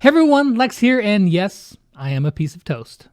Hey everyone, Lex here, and yes, I am a piece of toast.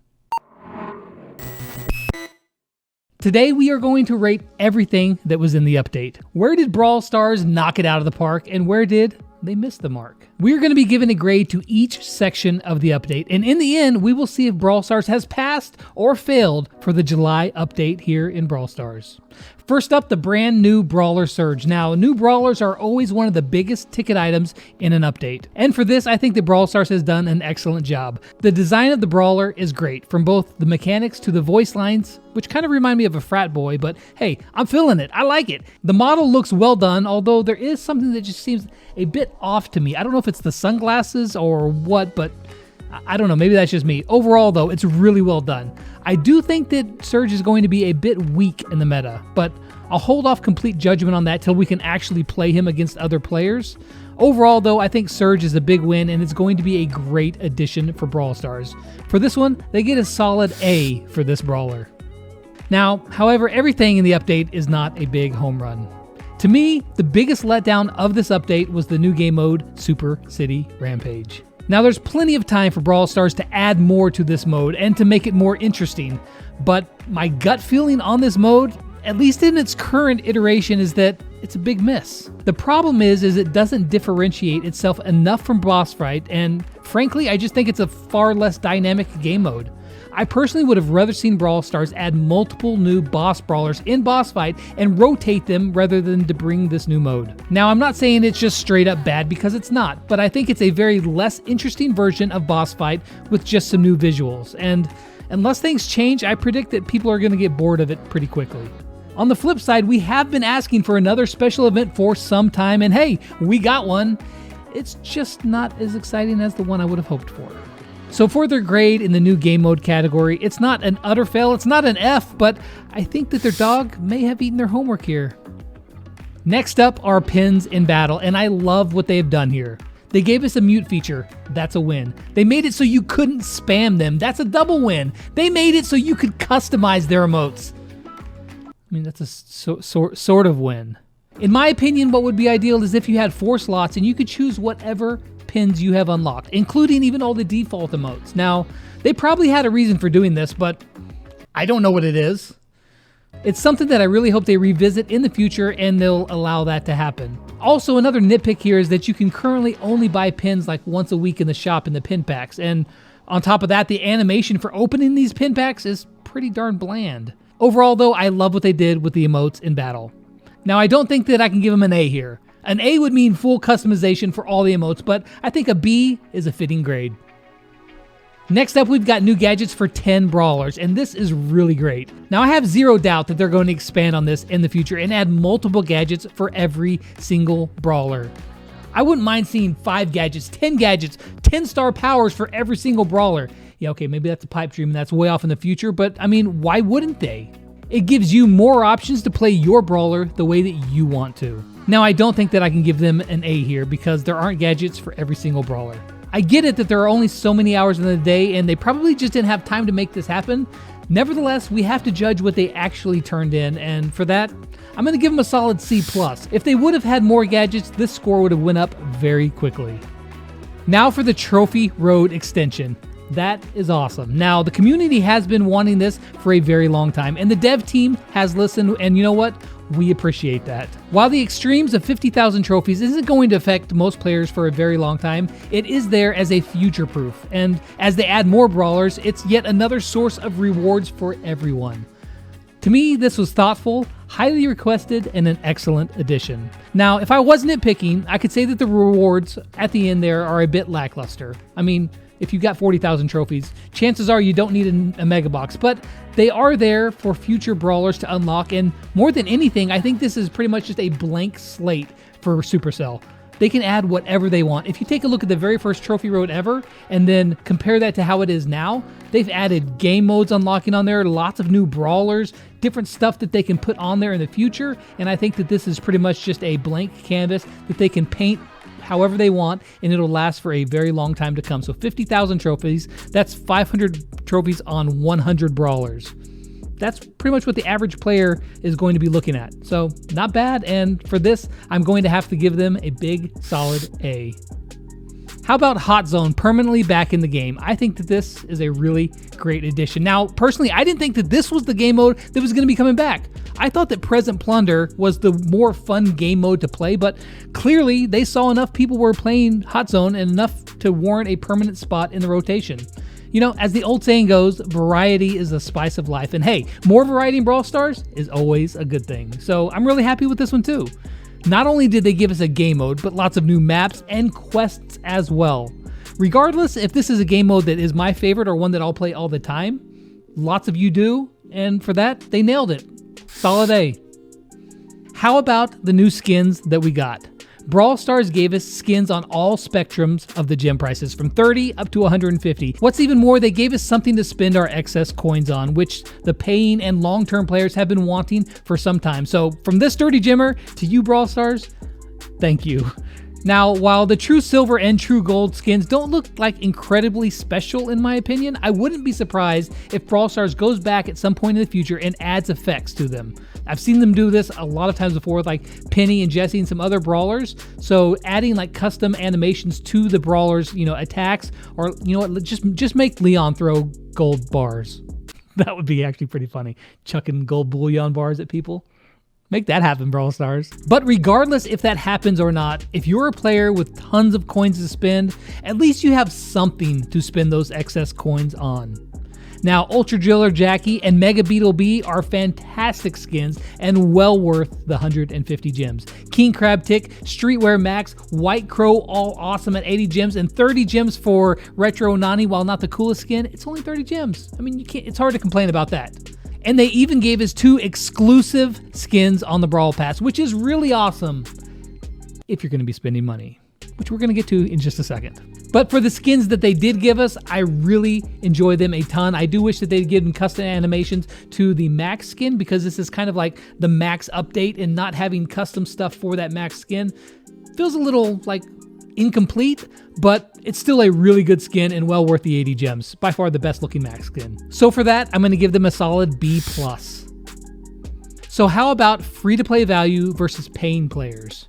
Today we are going to rate everything that was in the update. Where did Brawl Stars knock it out of the park, and where did they miss the mark? We are going to be giving a grade to each section of the update, and in the end, we will see if Brawl Stars has passed or failed for the July update here in Brawl Stars. First up, the brand new Brawler Surge. Now, new Brawlers are always one of the biggest ticket items in an update. And for this, I think that Brawl Stars has done an excellent job. The design of the Brawler is great, from both the mechanics to the voice lines, which kind of remind me of a frat boy, but hey, I'm feeling it. I like it. The model looks well done, although there is something that just seems a bit off to me. I don't know if it's the sunglasses or what, but I don't know, maybe that's just me. Overall though, it's really well done. I do think that Surge is going to be a bit weak in the meta, but I'll hold off complete judgment on that till we can actually play him against other players. Overall though, I think Surge is a big win and it's going to be a great addition for Brawl Stars. For this one, they get a solid A for this brawler. Now, however, everything in the update is not a big home run. To me, the biggest letdown of this update was the new game mode, Super City Rampage. Now, there's plenty of time for Brawl Stars to add more to this mode and to make it more interesting, but my gut feeling on this mode, at least in its current iteration, is that it's a big miss. The problem is it doesn't differentiate itself enough from boss fight, and frankly, I just think it's a far less dynamic game mode. I personally would have rather seen Brawl Stars add multiple new boss brawlers in boss fight and rotate them rather than to bring this new mode. Now, I'm not saying it's just straight up bad because it's not, but I think it's a very less interesting version of boss fight with just some new visuals. And unless things change, I predict that people are going to get bored of it pretty quickly. On the flip side, we have been asking for another special event for some time, and hey, we got one. It's just not as exciting as the one I would have hoped for. So for their grade in the new game mode category, it's not an utter fail, it's not an F, but I think that their dog may have eaten their homework here. Next up are pins in battle, and I love what they've done here. They gave us a mute feature, that's a win. They made it so you couldn't spam them, that's a double win. They made it so you could customize their emotes. I mean, that's a sort of win. In my opinion, what would be ideal is if you had 4 slots and you could choose whatever pins you have unlocked, including even all the default emotes. Now, they probably had a reason for doing this, but I don't know what it is. It's something that I really hope they revisit in the future and they'll allow that to happen. Also, another nitpick here is that you can currently only buy pins like once a week in the shop in the pin packs, and on top of that, the animation for opening these pin packs is pretty darn bland. Overall though, I love what they did with the emotes in battle. Now, I don't think that I can give them an A here. An A would mean full customization for all the emotes, but I think a B is a fitting grade. Next up, we've got new gadgets for 10 brawlers, and this is really great. Now, I have zero doubt that they're going to expand on this in the future and add multiple gadgets for every single brawler. I wouldn't mind seeing 5 gadgets, 10 star powers for every single brawler. Yeah, okay, maybe that's a pipe dream and that's way off in the future, but I mean, why wouldn't they? It gives you more options to play your brawler the way that you want to. Now, I don't think that I can give them an A here because there aren't gadgets for every single brawler. I get it that there are only so many hours in the day and they probably just didn't have time to make this happen. Nevertheless, we have to judge what they actually turned in, and for that, I'm going to give them a solid C+. If they would have had more gadgets, this score would have went up very quickly. Now for the Trophy Road extension. That is awesome. Now, the community has been wanting this for a very long time, and the dev team has listened, and you know what? We appreciate that. While the extremes of 50,000 trophies isn't going to affect most players for a very long time, it is there as a future proof, and as they add more brawlers, it's yet another source of rewards for everyone. To me, this was thoughtful, highly requested, and an excellent addition. Now, if I was nitpicking, I could say that the rewards at the end there are a bit lackluster. I mean, if you've got 40,000 trophies, chances are you don't need a mega box, but they are there for future brawlers to unlock, and more than anything, I think this is pretty much just a blank slate for Supercell. They can add whatever they want. If you take a look at the very first trophy road ever, and then compare that to how it is now, they've added game modes unlocking on there, lots of new brawlers, different stuff that they can put on there in the future, and I think that this is pretty much just a blank canvas that they can paint however they want, and it'll last for a very long time to come. So 50,000 trophies, that's 500 trophies on 100 brawlers. That's pretty much what the average player is going to be looking at. So not bad, and for this, I'm going to have to give them a big, solid A. How about Hot Zone permanently back in the game? I think that this is a really great addition. Now, personally, I didn't think that this was the game mode that was going to be coming back. I thought that Present Plunder was the more fun game mode to play, but clearly they saw enough people were playing Hot Zone and enough to warrant a permanent spot in the rotation. You know, as the old saying goes, variety is the spice of life. And hey, more variety in Brawl Stars is always a good thing. So I'm really happy with this one too. Not only did they give us a game mode, but lots of new maps and quests as well. Regardless if this is a game mode that is my favorite or one that I'll play all the time, lots of you do, and for that, they nailed it. Solid A. How about the new skins that we got? Brawl Stars gave us skins on all spectrums of the gem prices, from 30 up to 150. What's even more, they gave us something to spend our excess coins on, which the paying and long-term players have been wanting for some time. So from this dirty gemmer to you, Brawl Stars, thank you. Now, while the True Silver and True Gold skins don't look like incredibly special in my opinion, I wouldn't be surprised if Brawl Stars goes back at some point in the future and adds effects to them. I've seen them do this a lot of times before with like Penny and Jesse and some other brawlers. So adding like custom animations to the brawlers, you know, attacks, or you know what, just make Leon throw gold bars. That would be actually pretty funny. Chucking gold bullion bars at people. Make that happen, Brawl Stars. But regardless if that happens or not, if you're a player with tons of coins to spend, at least you have something to spend those excess coins on. Now, Ultra Driller Jackie and Mega Beetle B are fantastic skins and well worth the 150 gems. King Crab Tick, Streetwear Max, White Crow, all awesome at 80 gems, and 30 gems for Retro Nani. While not the coolest skin, it's only 30 gems. I mean, it's hard to complain about that. And they even gave us 2 exclusive skins on the Brawl Pass, which is really awesome if you're going to be spending money, which we're going to get to in just a second. But for the skins that they did give us, I really enjoy them a ton. I do wish that they'd given custom animations to the Max skin, because this is kind of like the Max update, and not having custom stuff for that Max skin feels a little like incomplete, but it's still a really good skin and well worth the 80 gems. By far the best looking Max skin. So for that, I'm going to give them a solid B+. So how about free-to-play value versus paying players?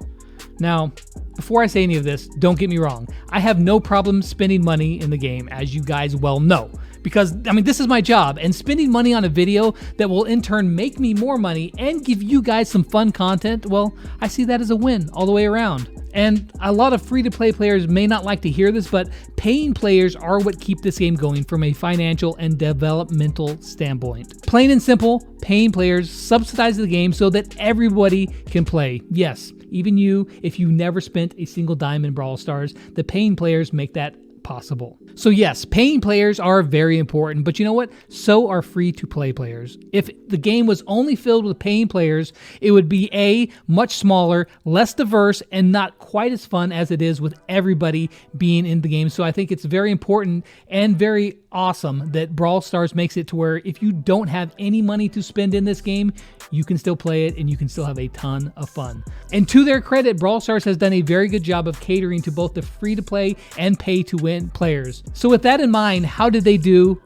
Now, before I say any of this, don't get me wrong. I have no problem spending money in the game, as you guys well know. Because, I mean, this is my job, and spending money on a video that will in turn make me more money and give you guys some fun content, well, I see that as a win all the way around. And a lot of free-to-play players may not like to hear this, but paying players are what keep this game going from a financial and developmental standpoint. Plain and simple, paying players subsidize the game so that everybody can play. Yes, even you, if you never spent a single dime in Brawl Stars, the paying players make that possible. So yes, paying players are very important, but you know what? So are free-to-play players. If the game was only filled with paying players, it would be A, much smaller, less diverse, and not quite as fun as it is with everybody being in the game. So I think it's very important and very awesome that Brawl Stars makes it to where if you don't have any money to spend in this game, you can still play it and you can still have a ton of fun. And to their credit, Brawl Stars has done a very good job of catering to both the free-to-play and pay-to-win players. So with that in mind, how did they do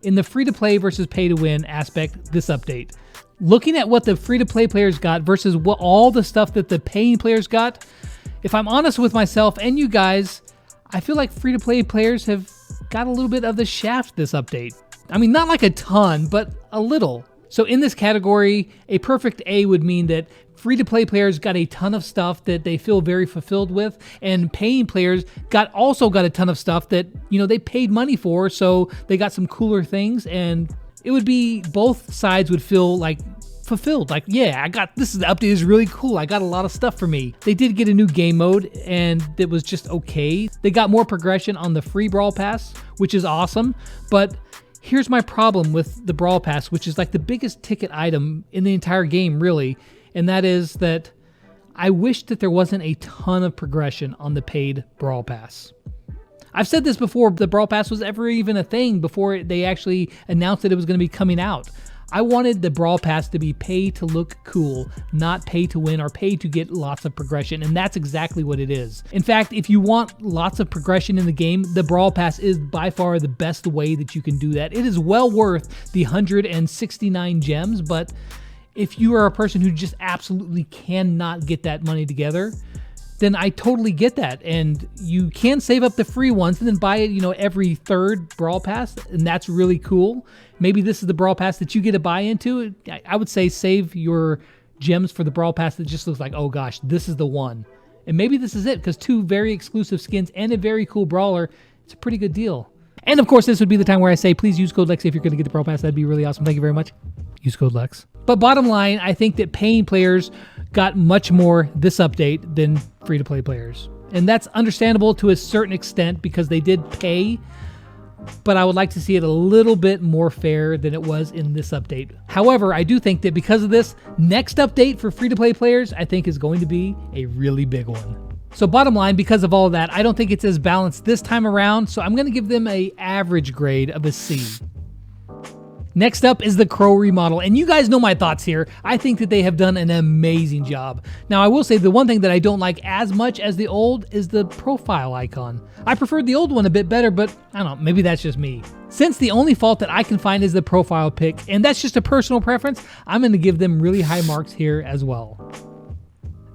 in the free-to-play versus pay-to-win aspect this update? Looking at what the free-to-play players got versus what all the stuff that the paying players got, if I'm honest with myself and you guys, I feel like free-to-play players have got a little bit of the shaft this update. I mean, not like a ton, but a little. So in this category, a perfect A would mean that free-to-play players got a ton of stuff that they feel very fulfilled with, and paying players also got a ton of stuff that, you know, they paid money for, so they got some cooler things, and it would be both sides would feel like fulfilled. Like, yeah, the update is really cool. I got a lot of stuff for me. They did get a new game mode, and it was just okay. They got more progression on the free Brawl Pass, which is awesome, but here's my problem with the Brawl Pass, which is like the biggest ticket item in the entire game, really. And that is that I wish that there wasn't a ton of progression on the paid Brawl Pass. I've said this before, the Brawl Pass was ever even a thing before they actually announced that it was going to be coming out. I wanted the Brawl Pass to be pay to look cool, not pay to win or pay to get lots of progression, and that's exactly what it is. In fact, if you want lots of progression in the game, the Brawl Pass is by far the best way that you can do that. It is well worth the 169 gems, but if you are a person who just absolutely cannot get that money together, then I totally get that. And you can save up the free ones and then buy it, every third Brawl Pass, and that's really cool. Maybe this is the Brawl Pass that you get to buy into. I would say save your gems for the Brawl Pass that just looks like, oh gosh, this is the one. And maybe this is it, because 2 very exclusive skins and a very cool brawler, it's a pretty good deal. And of course, this would be the time where I say, please use code LEX if you're going to get the Brawl Pass. That'd be really awesome. Thank you very much. Use code LEX. But bottom line, I think that paying players got much more this update than free-to-play players. And that's understandable to a certain extent because they did pay, but I would like to see it a little bit more fair than it was in this update. However, I do think that because of this, next update for free-to-play players, I think is going to be a really big one. So bottom line, because of all of that, I don't think it's as balanced this time around, so I'm going to give them an average grade of a C. Next up is the Crow remodel, and you guys know my thoughts here. I think that they have done an amazing job. Now, I will say the one thing that I don't like as much as the old is the profile icon. I preferred the old one a bit better, but I don't know, maybe that's just me. Since the only fault that I can find is the profile pic, and that's just a personal preference, I'm going to give them really high marks here as well.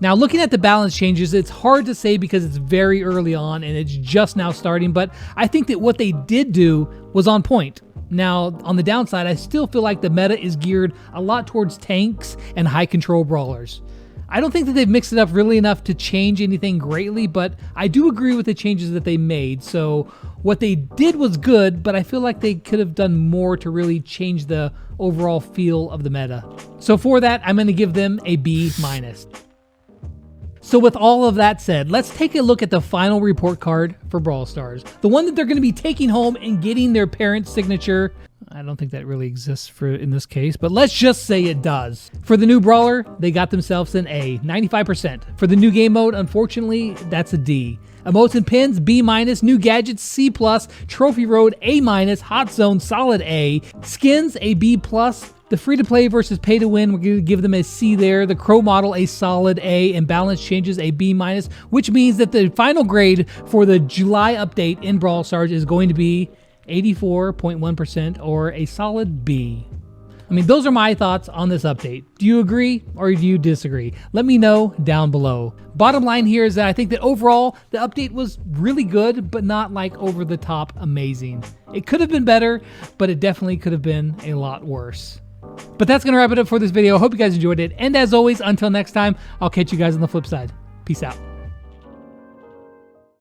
Now, looking at the balance changes, it's hard to say because it's very early on and it's just now starting, but I think that what they did do was on point. Now, on the downside, I still feel like the meta is geared a lot towards tanks and high control brawlers. I don't think that they've mixed it up really enough to change anything greatly, but I do agree with the changes that they made. So what they did was good, but I feel like they could have done more to really change the overall feel of the meta. So for that, I'm going to give them a B-. So with all of that said, let's take a look at the final report card for Brawl Stars. The one that they're going to be taking home and getting their parents' signature. I don't think that really exists in this case, but let's just say it does. For the new brawler, they got themselves an A, 95%. For the new game mode, unfortunately, that's a D. Emotes and pins, B-. New gadgets, C+. Trophy road, A-. Hot zone, solid A. Skins, a B+. The free-to-play versus pay-to-win, we're going to give them a C there. The Crow model, a solid A. And balance changes, a B-, which means that the final grade for the July update in Brawl Stars is going to be 84.1% or a solid B. I mean, those are my thoughts on this update. Do you agree or do you disagree? Let me know down below. Bottom line here is that I think that overall, the update was really good, but not like over the top amazing. It could have been better, but it definitely could have been a lot worse. But that's going to wrap it up for this video. I hope you guys enjoyed it. And as always, until next time, I'll catch you guys on the flip side. Peace out.